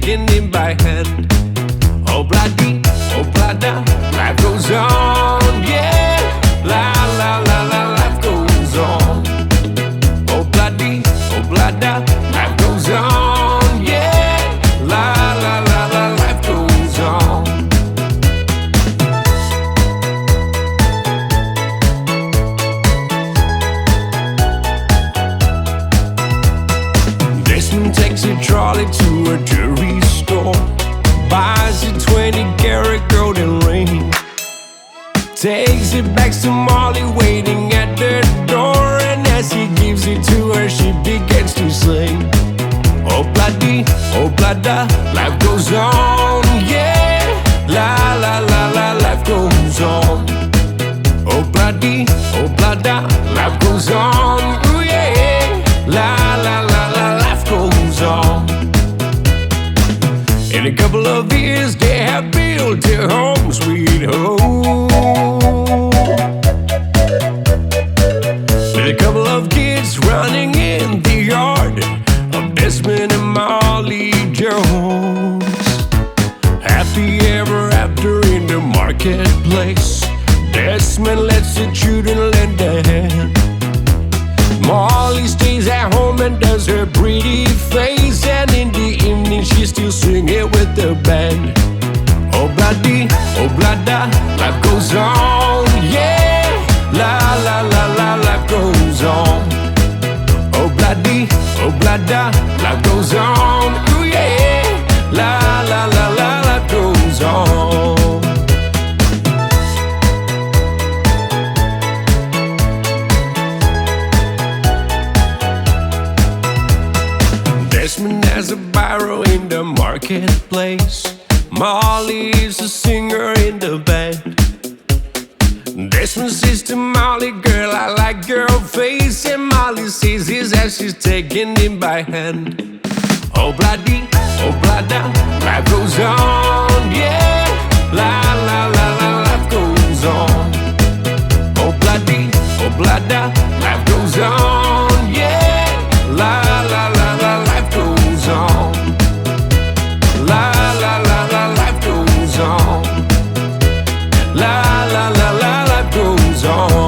taking him by hand. Oh, bloody, oh, blada, life goes on, yeah. La, la, la, la, life goes on. Oh, bloody, oh, blada, life goes on, yeah. La, la, la, la, life goes on. Desmond takes a trolley to a jewelry store, buys a 20-karat golden ring, takes it back to Molly waiting at the door, and as he gives it to her, she begins to sing. Oh, bloody, oh, blada, life goes on, yeah. La, la, la, la, life goes on. Oh, bloody, oh, blada, life goes on, ooh, yeah. La, la, la, la, life goes on. In a couple of years, they have built their home, sweet home, with a couple of kids running in the yard of Desmond and Molly Jones. Happy ever after in the marketplace, Desmond lets the children lend a hand. Molly stays at home and does her pretty face, and in the evening she's still singing with the band. Oh, bloody, oh, blada, life goes on, yeah. La, la, la, la, life goes on. Oh, bloody, oh, blada, life goes on, ooh, yeah. La, la, la, la, life goes on. Desmond has a barrow in the marketplace. Molly is a singer in the band. Desmond says to Molly, girl, I like your face, and Molly says this as she's taking him by hand. Oh, bloody, oh, blada, life goes on, yeah. La, la, la, la, life goes on. Oh, bloody, oh, blada, life goes on, yeah. La, la, la, la, life goes on. La, la, la, la, life goes on. La, la, la, la, life goes on.